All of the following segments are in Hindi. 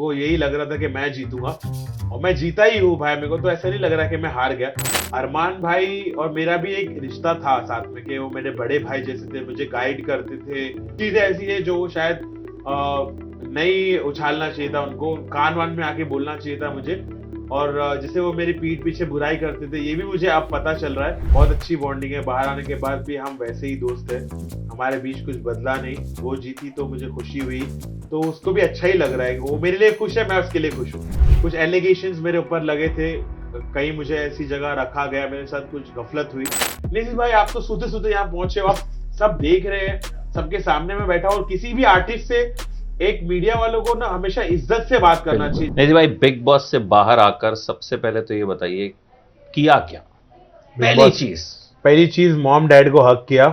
को यही लग रहा था कि मैं जीतूंगा और मैं जीता ही हूँ भाई। मेरे को तो ऐसा नहीं लग रहा कि मैं हार गया। अरमान भाई और मेरा भी एक रिश्ता था साथ में कि वो मेरे बड़े भाई जैसे थे, मुझे गाइड करते थे। चीजें ऐसी है जो शायद नहीं उछालना चाहिए था, उनको कान वान में आके बोलना चाहिए था मुझे। और जैसे वो मेरी पीठ पीछे बुराई करते थे, ये भी मुझे अब पता चल रहा है। बहुत अच्छी बॉन्डिंग है, बाहर आने के बाद भी हम वैसे ही दोस्त हैं, हमारे बीच कुछ बदला नहीं। वो जीती तो मुझे खुशी हुई, तो उसको भी अच्छा ही लग रहा है। वो मेरे लिए खुश है, मैं उसके लिए खुश हूँ। कुछ एलिगेशंस मेरे ऊपर लगे थे, कहीं मुझे ऐसी जगह रखा गया, मेरे साथ कुछ गफलत हुई। नितिन भाई, आप तो सोते सोते यहाँ पहुंचे हो, आप सब देख रहे हैं, सबके सामने में बैठा। और किसी भी आर्टिस्ट से एक मीडिया वालों को ना हमेशा इज्जत से बात करना चाहिए। निधि भाई, बिग बॉस से बाहर आकर सबसे पहले तो ये बताइए किया क्या? पहली चीज मॉम डैड को हक किया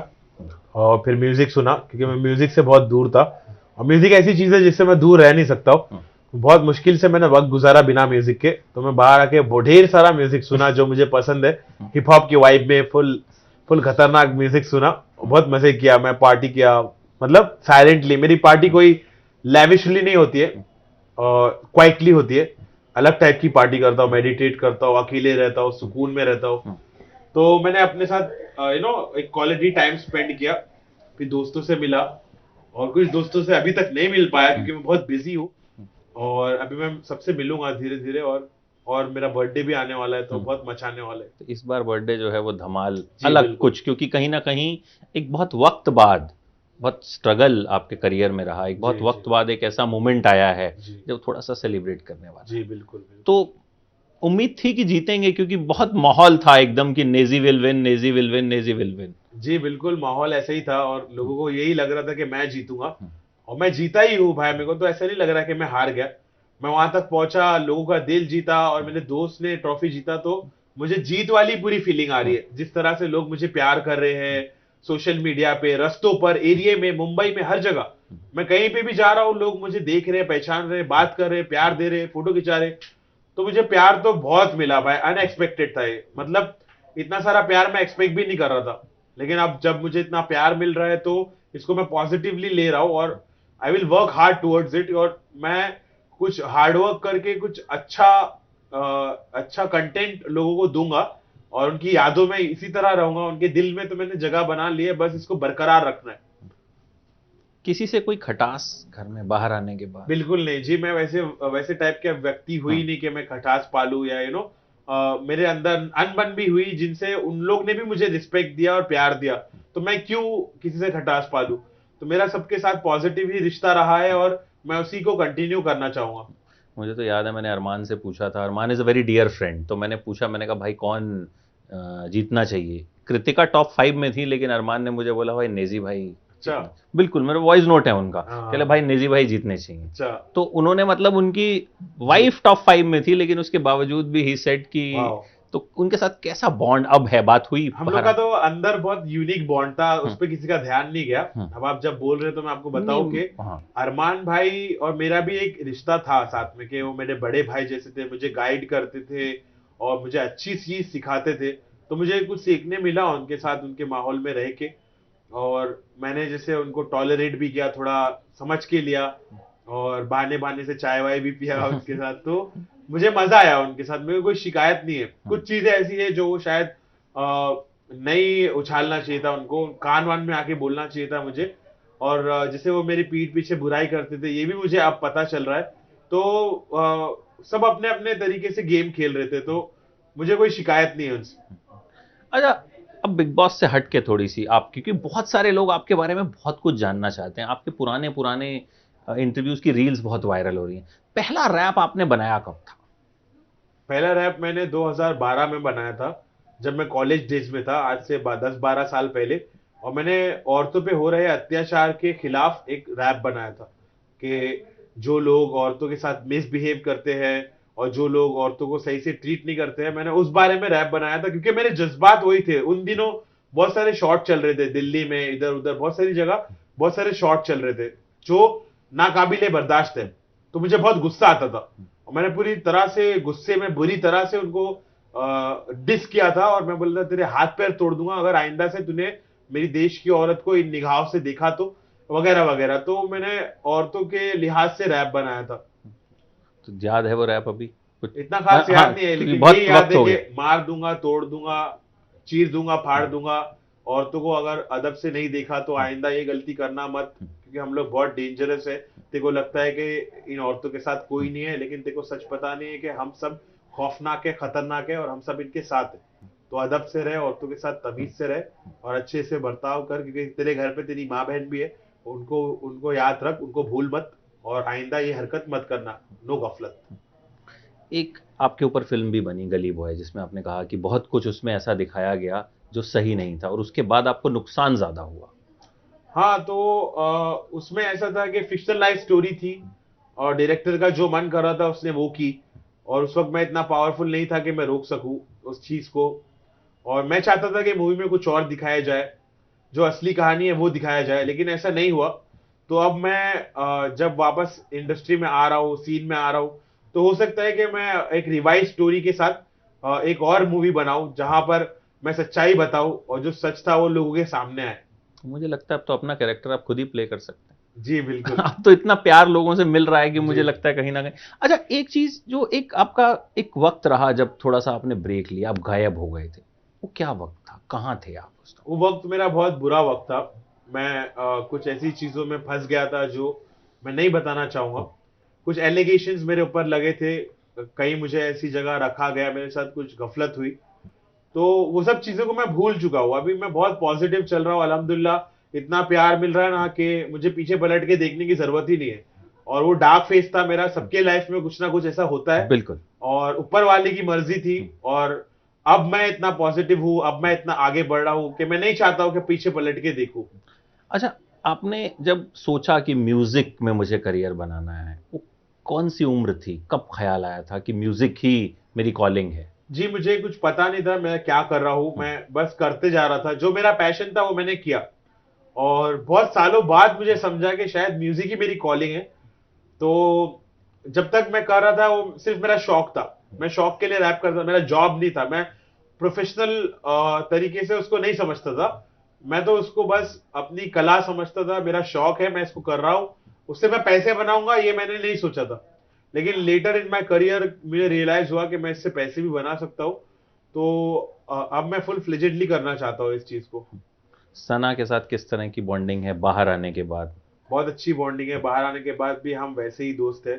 और फिर म्यूजिक सुना, क्योंकि मैं म्यूजिक से बहुत दूर था। और म्यूजिक ऐसी चीज है जिससे मैं दूर रह नहीं सकता हूँ। बहुत मुश्किल से मैंने वक्त गुजारा बिना म्यूजिक के, तो मैं बाहर आके ढेर सारा म्यूजिक सुना जो मुझे पसंद है। हिप हॉप की वाइब में फुल खतरनाक म्यूजिक सुना, बहुत मजे किया। मैं पार्टी किया, मतलब साइलेंटली। मेरी पार्टी कोई लैविशली नहीं होती है, क्वाइटली होती है। अलग टाइप की पार्टी करता हूँ, मेडिटेट करता हूँ, अकेले रहता हूँ, सुकून में रहता हूँ। तो मैंने अपने साथ एक क्वालिटी टाइम स्पेंड किया, फिर दोस्तों से मिला। और कुछ दोस्तों से अभी तक नहीं मिल पाया क्योंकि मैं बहुत बिजी हूँ, और अभी मैं सबसे मिलूंगा धीरे धीरे। और मेरा बर्थडे भी आने वाला है, तो बहुत मचाने वाला है। तो इस बार बर्थडे जो है वो धमाल, जी, अलग बिल्कुल। कुछ, क्योंकि कहीं ना कहीं एक बहुत वक्त बाद, बहुत स्ट्रगल आपके करियर में रहा, एक बहुत जी, वक्त जी। बाद एक ऐसा मोमेंट आया है जी। जो थोड़ा सा सेलिब्रेट करने वाला जी, है। बिल्कुल बिल्कुल। तो उम्मीद थी कि जीतेंगे, क्योंकि बहुत माहौल था एकदम कि Neji will win, Neji will win, Neji will win. जी, बिल्कुल माहौल ऐसा ही था और लोगों को यही लग रहा था कि मैं जीतूंगा और मैं जीता ही हूँ भाई। मेरे को तो ऐसा नहीं लग रहा कि मैं हार गया। मैं वहां तक पहुंचा, लोगों का दिल जीता और मेरे दोस्त ने ट्रॉफी जीता, तो मुझे जीत वाली पूरी फीलिंग आ रही है। जिस तरह से लोग मुझे प्यार कर रहे हैं सोशल मीडिया पे, रस्तों पर, एरिया में, मुंबई में, हर जगह मैं कहीं पे भी जा रहा हूँ, लोग मुझे देख रहे हैं, पहचान रहे हैं, बात कर रहे हैं, प्यार दे रहे हैं, फोटो खिंचा रहे हैं। तो मुझे प्यार तो बहुत मिला भाई, अनएक्सपेक्टेड था ये। मतलब इतना सारा प्यार मैं एक्सपेक्ट भी नहीं कर रहा था, लेकिन अब जब मुझे इतना प्यार मिल रहा है तो इसको मैं पॉजिटिवली ले रहा हूँ और I will work hard towards it. और मैं कुछ हार्ड वर्क करके कुछ अच्छा कंटेंट लोगों को दूंगा और उनकी यादों में इसी तरह रहूंगा। उनके दिल में तो मैंने जगह बना ली है, बस इसको बरकरार रखना है। किसी से कोई खटास घर में बाहर आने के बाद? बिल्कुल नहीं जी, मैं वैसे वैसे टाइप का व्यक्ति हुई नहीं कि मैं खटास पालू या मेरे अंदर अनबन भी हुई जिनसे उन लोग ने भी मुझे रिस्पेक्ट दिया और प्यार दिया, तो मैं क्यों किसी से खटास पालू। तो मेरा सबके साथ पॉजिटिव ही रिश्ता रहा है और मैं उसी को कंटिन्यू करना चाहूंगा। मुझे तो याद है, मैंने अरमान से पूछा था, Arman is a very dear friend, तो मैंने पूछा, मैंने कहा भाई कौन जीतना चाहिए? कृतिका टॉप 5 में थी, लेकिन अरमान ने मुझे बोला भाई नेजी भाई अच्छा। जीतना। बिल्कुल, मेरा वॉइस नोट है उनका, हाँ। कहले भाई नेजी भाई जीतने चाहिए। अच्छा। तो उन्होंने, मतलब उनकी वाइफ टॉप 5 में थी, लेकिन उसके बावजूद भी ही सेड कि, वाओ। तो उनके साथ कैसा बॉन्ड अब है? बात हुई हम लोग का तो अंदर बहुत यूनिक बॉन्ड था, उस पर किसी का ध्यान नहीं गया। अब आप जब बोल रहे हो तो मैं आपको बताऊं कि हाँ, अरमान भाई और मेरा भी एक रिश्ता था साथ में कि वो मेरे बड़े भाई जैसे थे, मुझे गाइड करते थे और मुझे अच्छी चीज सिखाते थे। तो मुझे कुछ सीखने मिला उनके साथ, उनके माहौल में रह के। और मैंने जैसे उनको टॉलरेट भी किया, थोड़ा समझ के लिया और बहाने बहाने से चाय वाय भी पिया उनके साथ। तो मुझे मजा आया उनके साथ, मेरे को कोई शिकायत नहीं है। कुछ चीजें ऐसी है जो शायद नहीं उछालना चाहिए था, उनको कान वान में आके बोलना चाहिए था मुझे। और जैसे वो मेरी पीठ पीछे बुराई करते थे, ये भी मुझे अब पता चल रहा है। तो सब अपने अपने तरीके से गेम खेल रहे थे, तो मुझे कोई शिकायत नहीं है उनसे। अच्छा, अब बिग बॉस से हट के थोड़ी सी आप, क्योंकि बहुत सारे लोग आपके बारे में बहुत कुछ जानना चाहते हैं, आपके पुराने पुराने इंटरव्यूज की रील्स बहुत वायरल हो रही हैं। पहला रैप आपने बनाया कब था? पहला रैप मैंने 2012 में बनाया था, जब मैं कॉलेज डेज में था, आज से 10-12 साल पहले। और मैंने औरतों पे हो रहे अत्याचार के खिलाफ एक रैप बनाया था कि जो लोग औरतों के साथ मिसबिहेव करते हैं और जो लोग औरतों को सही से ट्रीट नहीं करते हैं, मैंने उस बारे में रैप बनाया था। क्योंकि मेरे जज्बात वही थे उन दिनों। बहुत सारे शॉट चल रहे थे दिल्ली में, इधर उधर बहुत सारी जगह बहुत सारे शॉट चल रहे थे जो नाकाबिले बर्दाश्त है। तो मुझे बहुत गुस्सा आता था और मैंने पूरी तरह से गुस्से में बुरी तरह से उनको डिस किया था। और मैं बोल रहा था तेरे हाथ पैर तोड़ दूंगा अगर आइंदा से तूने मेरी देश की औरत को इन निगाहों से देखा तो, वगैरह वगैरह। तो मैंने औरतों के लिहाज से रैप बनाया था। तो याद है वो रैप अभी कुछ? इतना खास हाँ, याद नहीं है, क्योंकि लेकिन बहुत ये याद वक्त है हो कि गया। मार दूंगा, तोड़ दूंगा, चीर दूंगा, फाड़ दूंगा, औरतों को अगर अदब से नहीं देखा तो आइंदा ये गलती करना मत, क्योंकि हम लोग बहुत डेंजरस है। तेरे को लगता है कि इन औरतों के साथ कोई नहीं है, लेकिन तेरे को सच पता नहीं है कि हम सब खौफनाक है, खतरनाक है, और हम सब इनके साथ है। तो अदब से रहे, औरतों के साथ तमीज से रहे, और अच्छे से बर्ताव कर, क्योंकि तेरे घर पे तेरी माँ बहन भी है। उनको उनको याद रख, उनको भूल मत, और आइंदा ये हरकत मत करना। नो गफलत। एक आपके ऊपर फिल्म भी बनी गली बॉय, जिसमें आपने कहा कि बहुत कुछ उसमें ऐसा दिखाया गया जो सही नहीं था और उसके बाद आपको नुकसान ज्यादा हुआ। हाँ, तो उसमें ऐसा था कि फिक्शनलाइज स्टोरी थी, और डायरेक्टर का जो मन कर रहा था उसने वो की, और उस वक्त मैं इतना पावरफुल नहीं था कि मैं रोक सकूं उस चीज को। और मैं चाहता था कि मूवी में कुछ और दिखाया जाए, जो असली कहानी है वो दिखाया जाए, लेकिन ऐसा नहीं हुआ। तो अब मैं जब वापस इंडस्ट्री में आ रहा हूँ, सीन में आ रहा हूँ, तो हो सकता है कि मैं एक रिवाइज स्टोरी के साथ एक और मूवी बनाऊं, जहां पर मैं सच्चाई बताऊं, और जो सच था वो लोगों के सामने आए। तो मुझे लगता है अब तो अपना कैरेक्टर आप खुद ही प्ले कर सकते जी हैं। बिल्कुल। अब तो इतना प्यार लोगों से मिल रहा है कि जी। मुझे लगता है कहीं ना कहीं। अच्छा, एक चीज जो एक आपका एक वक्त रहा जब थोड़ा सा आपने ब्रेक लिया, आप गायब हो गए थे, वो क्या वक्त था, कहाँ थे आप उस वो वक्त मेरा बहुत बुरा वक्त था। मैं कुछ ऐसी चीजों में फंस गया था जो मैं नहीं बताना चाहूंगा। वक्त? कुछ एलिगेशंस मेरे ऊपर लगे थे, कहीं मुझे ऐसी जगह रखा गया, मेरे साथ कुछ गफलत हुई। तो वो सब चीजों को मैं भूल चुका हूँ, अभी मैं बहुत पॉजिटिव चल रहा हूँ अल्हम्दुलिल्लाह। इतना प्यार मिल रहा है ना कि मुझे पीछे पलट के देखने की जरूरत ही नहीं है। और वो डार्क फेस था मेरा, सबके लाइफ में कुछ ना कुछ ऐसा होता है, बिल्कुल। और ऊपर वाले की मर्जी थी। और अब मैं इतना पॉजिटिव हूँ, अब मैं इतना आगे बढ़ रहा हूँ कि मैं नहीं चाहता हूँ कि पीछे पलट के देखूं। अच्छा, आपने जब सोचा कि म्यूजिक में मुझे करियर बनाना है, वो कौन सी उम्र थी, कब ख्याल आया था कि म्यूजिक ही मेरी कॉलिंग है? जी, मुझे कुछ पता नहीं था मैं क्या कर रहा हूँ, मैं बस करते जा रहा था, जो मेरा पैशन था वो मैंने किया। और बहुत सालों बाद मुझे समझा कि शायद म्यूजिक ही मेरी कॉलिंग है। तो जब तक मैं कर रहा था वो सिर्फ मेरा शौक था, मैं शौक के लिए रैप करता, मेरा जॉब नहीं था, मैं प्रोफेशनल तरीके से उसको नहीं समझता था। मैं तो उसको बस अपनी कला समझता था, मेरा शौक है, मैं इसको कर रहा हूँ, उससे मैं पैसे बनाऊंगा ये मैंने नहीं सोचा था। लेकिन लेटर इन माय करियर मुझे रियलाइज हुआ कि मैं इससे पैसे भी बना सकता हूँ। तो अब मैं फुल फ्लेजेडली करना चाहता हूँ इस चीज को। सना के साथ किस तरह की बॉन्डिंग है बाहर आने के बाद? बहुत अच्छी बॉन्डिंग है, बाहर आने के बाद भी हम वैसे ही दोस्त है।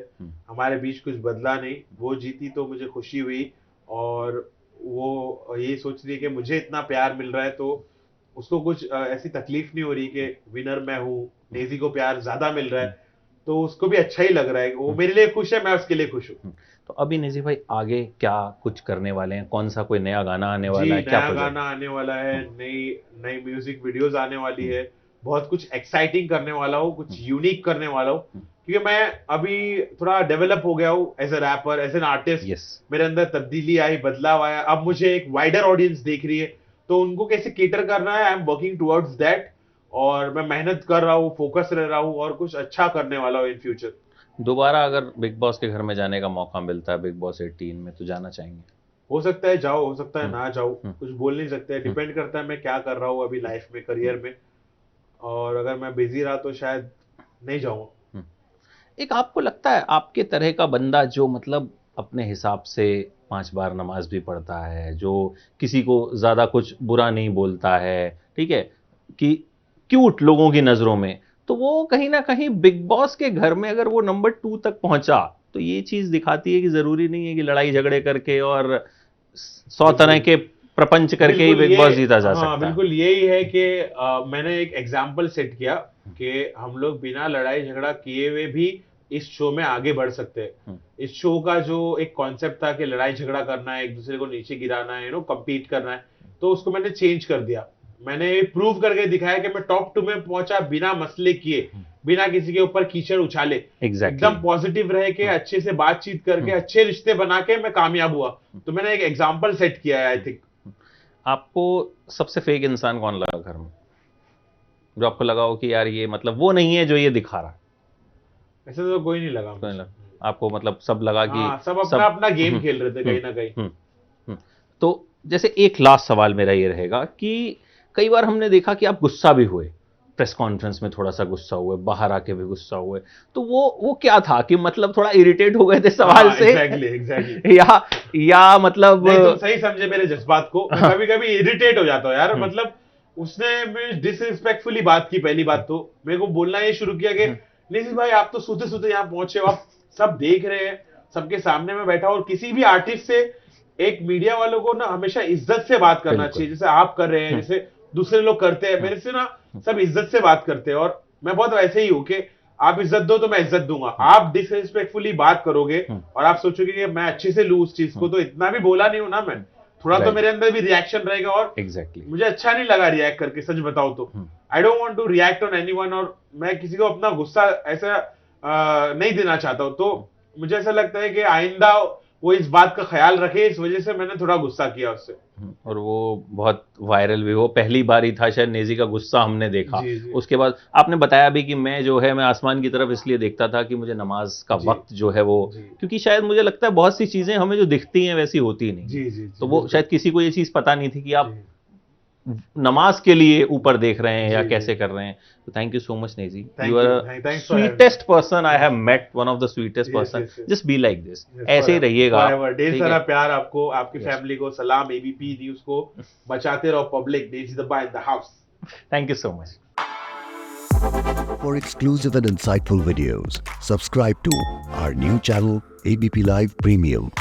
हमारे बीच कुछ बदला नहीं, वो जीती तो मुझे खुशी हुई, और वो ये सोच रही है कि मुझे इतना प्यार मिल रहा है, तो उसको कुछ ऐसी तकलीफ नहीं हो रही कि विनर मैं हूँ, नेजी को प्यार ज्यादा मिल रहा है। तो उसको भी अच्छा ही लग रहा है, वो मेरे लिए खुश है, मैं उसके लिए खुश हूँ। तो अभी निजी भाई आगे क्या कुछ करने वाले हैं, कौन सा कोई नया गाना आने जी, वाला है, क्या नया प्रोजेक्ट? गाना आने वाला है, नई नई म्यूजिक वीडियोस आने वाली है। बहुत कुछ एक्साइटिंग करने वाला हूँ, कुछ यूनिक करने वाला हूँ, क्योंकि मैं अभी थोड़ा डेवलप हो गया हूँ as a rapper, as an artist. Yes. मेरे अंदर तब्दीली आई, बदलाव आया, अब मुझे एक वाइडर ऑडियंस देख रही है, तो उनको कैसे केटर करना है, I am working towards that. और मैं मेहनत कर रहा हूँ, फोकस रह रहा हूँ, और कुछ अच्छा करने वाला हूँ इन फ्यूचर। दोबारा अगर बिग बॉस के घर में जाने का मौका मिलता है, बिग बॉस 18 में, तो जाना चाहेंगे? हो सकता है जाओ, हो सकता है हम्म। ना जाओ, हम्म। कुछ बोल नहीं सकते, हम्म। डिपेंड करता है मैं क्या कर रहा हूँ अभी लाइफ में, करियर में। और अगर मैं बिजी रहा तो शायद नहीं जाऊंगा। हम्म। एक आपको लगता है आपके तरह का बंदा जो मतलब अपने हिसाब से 5 बार नमाज भी पढ़ता है, जो किसी को ज्यादा कुछ बुरा नहीं बोलता है, ठीक है, कि क्यूट लोगों की नजरों में, तो वो कहीं ना कहीं बिग बॉस के घर में अगर वो नंबर 2 तक पहुंचा, तो ये चीज दिखाती है कि जरूरी नहीं है कि लड़ाई झगड़े करके और 100 तरह बिल्कुल के प्रपंच करके ही बिल्कुल बिग ये, बॉस जीता जा हाँ सकता है। बिल्कुल यही है कि मैंने एक एग्जाम्पल सेट किया कि हम लोग बिना लड़ाई झगड़ा किए हुए भी इस शो में आगे बढ़ सकते हैं। इस शो का जो एक कॉन्सेप्ट था कि लड़ाई झगड़ा करना है, एक दूसरे को नीचे गिराना है, कम्पीट करना है, तो उसको मैंने चेंज कर दिया। मैंने प्रूव करके दिखाया कि मैं टॉप 2 में पहुंचा बिना मसले किए, बिना किसी के ऊपर कीचड़ उछाले, एग्जैक्टली। एकदम पॉजिटिव रह के, अच्छे से बातचीत करके, अच्छे रिश्ते बना के मैं कामयाब हुआ। तो मैंने एक एग्जाम्पल सेट किया है, आई थिंक। आपको सबसे फेक इंसान कौन लगा घर में, जो आपको लगा हो कि यार ये मतलब वो नहीं है जो ये दिखा रहा है? ऐसे तो कोई नहीं लगा कोई मुझे। लगा आपको, मतलब सब लगा कि हाँ, सब अपना सब? अपना हम्म। गेम खेल रहे थे हम्म। कहीं ना कहीं। हम्म। हम्म। तो जैसे एक लास्ट सवाल मेरा ये रहेगा कि कई बार हमने देखा कि आप गुस्सा भी हुए, प्रेस कॉन्फ्रेंस में थोड़ा सा गुस्सा हुए, बाहर आके भी गुस्सा हुए, तो वो क्या था कि मतलब थोड़ा इरिटेट हो गए थे सवाल से? एग्जैक्टली या मतलब नहीं, तुम सही समझे मेरे जज्बात को। मैं कभी कभी इरिटेट हो जाता हूँ यार, मतलब उसने डिसरिस्पेक्टफुली बात की। पहली बात तो मेरे को बोलना ये शुरू किया कि नितिन भाई आप तो सोते सोते यहाँ पहुंचे हो, आप सब देख रहे हैं, सबके सामने में बैठा, और किसी भी आर्टिस्ट से एक मीडिया वालों को ना हमेशा इज्जत से बात करना चाहिए, जैसे आप कर रहे हैं, जैसे दूसरे लोग करते हैं। मेरे से ना सब इज्जत से बात करते हैं, और मैं बहुत वैसे ही हूँ कि आप इज्जत दो तो मैं इज्जत दूंगा। आप डिसरिस्पेक्टफुली बात करोगे और आप सोचोगे कि मैं अच्छे से लूं उस चीज को, तो इतना भी बोला नहीं हूं ना मैं, थोड़ा तो मेरे अंदर भी रिएक्शन रहेगा। और मुझे अच्छा नहीं लगा रिएक्ट करके, सच बताऊं तो I don't want to react on anyone, और मैं किसी को अपना गुस्सा ऐसा नहीं देना चाहता हूं। तो मुझे ऐसा लगता है कि आइंदा वो इस बात का ख्याल रखे, इस वजह से मैंने थोड़ा गुस्सा किया उससे। और वो बहुत वायरल भी, वो पहली बार ही था शायद नेजी का गुस्सा हमने देखा। जी। उसके बाद आपने बताया भी कि मैं जो है मैं आसमान की तरफ इसलिए देखता था कि मुझे नमाज का वक्त जो है वो, क्योंकि शायद मुझे लगता है बहुत सी चीजें हमें जो दिखती हैं वैसी होती नहीं। तो वो शायद किसी को ये चीज पता नहीं थी कि आप नमाज के लिए ऊपर देख रहे हैं या कैसे कर रहे हैं। तो थैंक यू सो मच नेजी, you are sweetest person I have met, one of the sweetest person. Just be like this, ऐसे ही रहिएगा। ढेर सारा प्यार आपको, आपकी फैमिली को सलाम, एबीपी न्यूज़ को बचाते रहो, पब्लिक नेजी दबा in the house. Thank you so much. For exclusive and insightful videos, subscribe to our new channel ABP Live Premium.